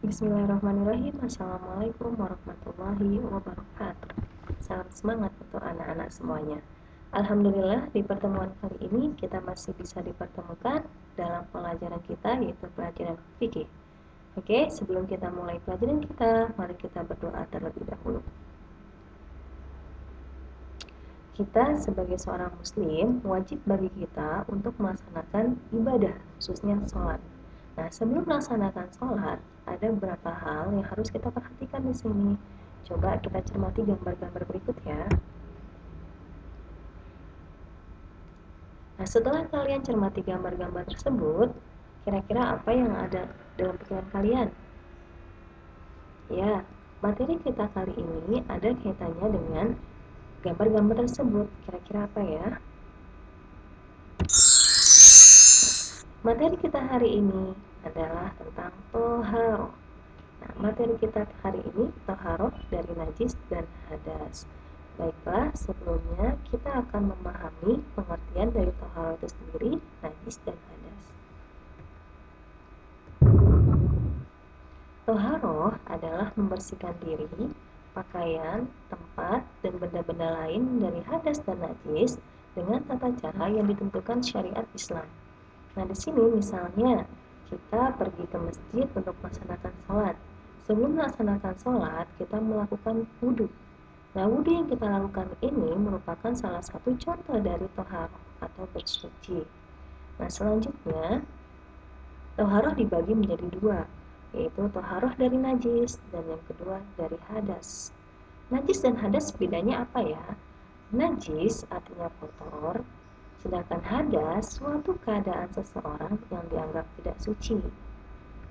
Bismillahirrahmanirrahim. Assalamualaikum warahmatullahi wabarakatuh. Salam semangat untuk anak-anak semuanya. Alhamdulillah, di pertemuan kali ini kita masih bisa dipertemukan dalam pelajaran kita, yaitu pelajaran fikih. Oke, sebelum kita mulai pelajaran kita, mari kita berdoa terlebih dahulu. Kita sebagai seorang muslim, wajib bagi kita untuk melaksanakan ibadah, khususnya sholat. Nah, sebelum melaksanakan sholat, ada beberapa hal yang harus kita perhatikan di sini. Coba kita cermati gambar-gambar berikut ya. Nah, setelah kalian cermati gambar-gambar tersebut, kira-kira apa yang ada dalam pikiran kalian? Ya, materi kita kali ini ada kaitannya dengan gambar-gambar tersebut. Kira-kira apa ya? Materi kita hari ini adalah tentang toharoh. Nah, materi kita hari ini toharoh dari najis dan hadas. Baiklah, sebelumnya kita akan memahami pengertian dari toharoh itu sendiri, najis dan hadas. Toharoh adalah membersihkan diri, pakaian, tempat, dan benda-benda lain dari hadas dan najis dengan tata cara yang ditentukan syariat Islam. Nah, di sini misalnya kita pergi ke masjid untuk melaksanakan sholat. Sebelum melaksanakan sholat, kita melakukan wudhu. Nah, wudhu yang kita lakukan ini merupakan salah satu contoh dari toharoh atau bersuci. Nah, selanjutnya, toharoh dibagi menjadi dua, yaitu toharoh dari najis dan yang kedua dari hadas. Najis dan hadas bedanya apa ya? Najis artinya kotor, sedangkan hadas suatu keadaan seseorang yang dianggap tidak suci.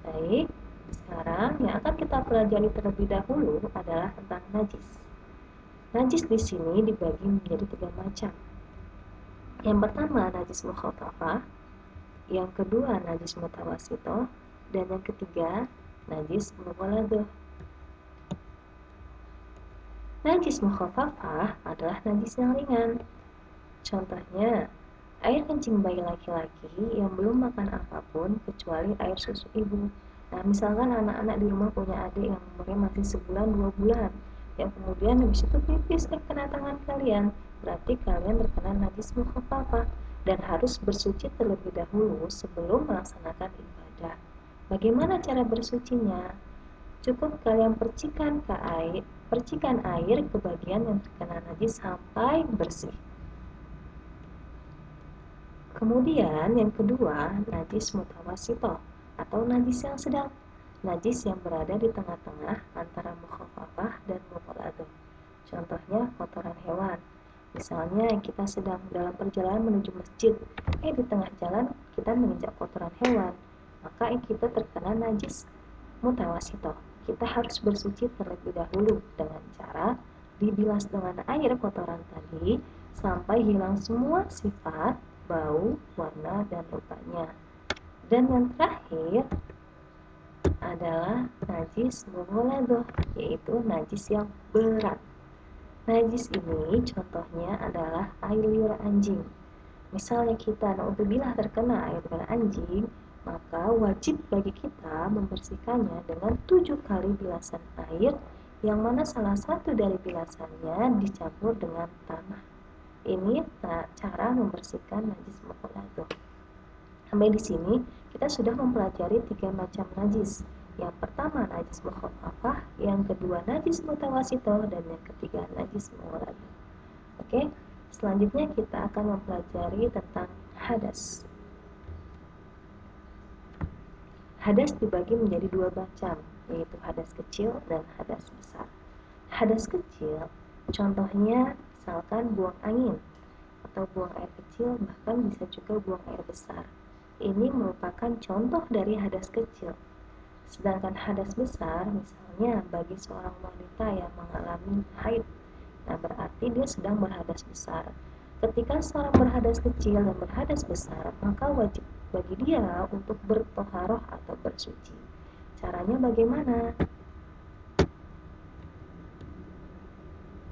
Baik, sekarang yang akan kita pelajari terlebih dahulu adalah tentang najis. Najis di sini dibagi menjadi tiga macam. Yang pertama najis mukhafafah, yang kedua najis mutawasitoh, dan yang ketiga najis mughaladoh. Najis mukhafafah adalah najis yang ringan. Contohnya, air kencing bayi laki-laki yang belum makan apapun kecuali air susu ibu. Nah, misalkan anak-anak di rumah punya adik yang umurnya masih sebulan 2 bulan, yang kemudian habis itu pipis kena tangan kalian, berarti kalian terkena najis mukhafafah dan harus bersuci terlebih dahulu sebelum melaksanakan ibadah. Bagaimana cara bersucinya? Cukup kalian percikan air ke bagian yang terkena najis sampai bersih. Kemudian yang kedua, najis mutawasitoh atau najis yang sedang. Najis yang berada di tengah-tengah antara mukhafafah dan mughaladoh. Contohnya kotoran hewan. Misalnya kita sedang dalam perjalanan menuju masjid, di tengah jalan kita menginjak kotoran hewan, maka kita terkena najis mutawasitoh. Kita harus bersuci terlebih dahulu dengan cara dibilas dengan air kotoran tadi sampai hilang semua sifat, bau, warna, dan rupanya. Dan yang terakhir adalah najis mughaladoh, yaitu najis yang berat. Najis ini contohnya adalah air liur anjing. Misalnya kita naudzubillah terkena air liur anjing, maka wajib bagi kita membersihkannya dengan 7 kali bilasan air, yang mana salah satu dari bilasannya dicampur dengan tanah. Ini cara membersihkan najis mughaladoh. Sampai di sini kita sudah mempelajari 3 macam najis. Yang pertama najis mukhafafah, yang kedua najis mutawasitoh, dan yang ketiga najis mughaladoh. Oke, selanjutnya kita akan mempelajari tentang hadas. Hadas dibagi menjadi 2 macam, yaitu hadas kecil dan hadas besar. Hadas kecil contohnya misalkan buang angin atau buang air kecil, bahkan bisa juga buang air besar. Ini merupakan contoh dari hadas kecil. Sedangkan hadas besar misalnya bagi seorang wanita yang mengalami haid, nah berarti dia sedang berhadas besar. Ketika seorang berhadas kecil dan berhadas besar, maka wajib bagi dia untuk bertoharoh atau bersuci. Caranya bagaimana?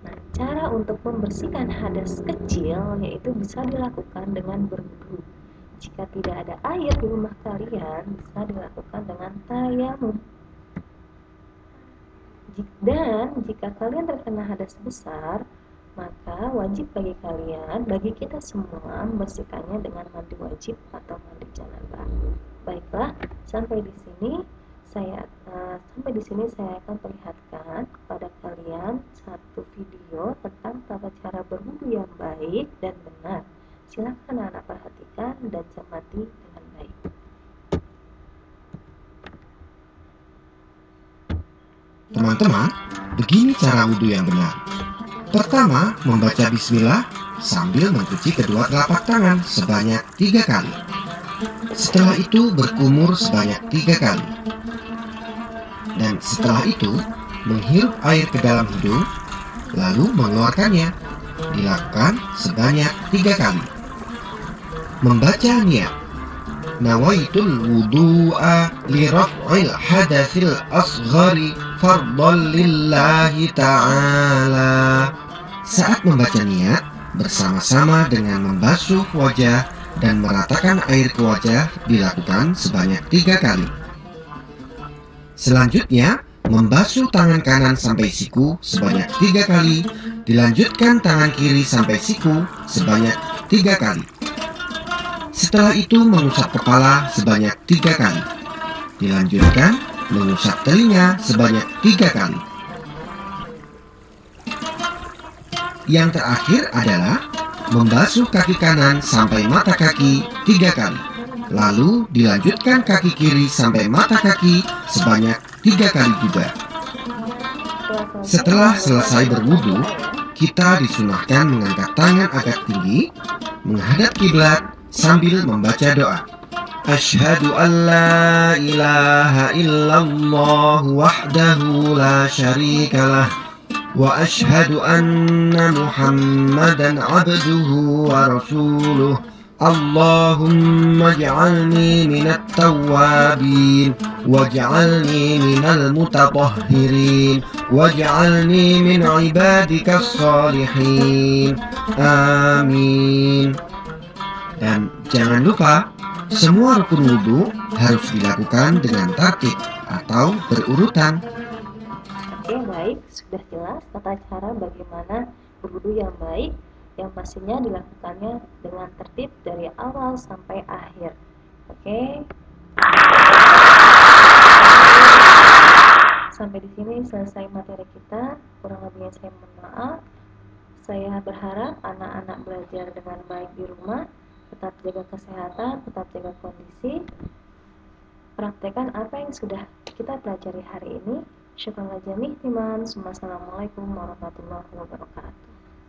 Nah, cara untuk membersihkan hadas kecil yaitu bisa dilakukan dengan berwudu. Jika tidak ada air di rumah kalian, bisa dilakukan dengan tayamum. Dan jika kalian terkena hadas besar, maka wajib bagi kita semua membersihkannya dengan mandi wajib atau mandi janabah. Baiklah, sampai di sini saya akan perlihatkan kepada kalian satu video tentang tata cara berwudu yang baik dan benar. Silakan anak perhatikan dan cermati dengan baik. Teman-teman, begini cara wudhu yang benar. Pertama, membaca bismillah sambil mencuci kedua telapak tangan sebanyak 3 kali. Setelah itu berkumur sebanyak 3 kali. Dan setelah itu, menghirup air ke dalam hidung, lalu mengeluarkannya. Dilakukan sebanyak 3 kali. Membaca niat. Nawaitul wudu'a li raf'il hadatsil asghari fardhan lillahi ta'ala. Saat membaca niat, bersama-sama dengan membasuh wajah dan meratakan air ke wajah dilakukan sebanyak 3 kali. Selanjutnya, membasuh tangan kanan sampai siku sebanyak 3 kali, dilanjutkan tangan kiri sampai siku sebanyak 3 kali. Setelah itu mengusap kepala sebanyak 3 kali. Dilanjutkan mengusap telinga sebanyak 3 kali. Yang terakhir adalah membasuh kaki kanan sampai mata kaki 3 kali. Lalu dilanjutkan kaki kiri sampai mata kaki sebanyak 3 kali juga. Setelah selesai berwudu, kita disunahkan mengangkat tangan agak tinggi, menghadap kiblat sambil membaca doa. Asyhadu an la ilaha illallah wahdahu la syarikalah wa asyhadu anna Muhammadan abduhu wa rasuluh. Allahumma ij'alni minat tawwabin waj'alni minal mutatahhirin waj'alni min ibadikas salihin. Amin. Dan jangan lupa, semua rukun wudhu harus dilakukan dengan tertib atau berurutan. Oke, baik. Sudah jelas tata cara bagaimana berwudu yang baik, yang pastinya dilakukannya dengan tertib dari awal sampai akhir. Oke. Sampai di sini selesai materi kita. Kurang lebihnya saya mohon maaf. Saya berharap anak-anak belajar dengan baik di rumah. Tetap jaga kesehatan, tetap jaga kondisi. Praktekkan apa yang sudah kita pelajari hari ini. Syukurlah jami'an. Assalamualaikum warahmatullahi wabarakatuh.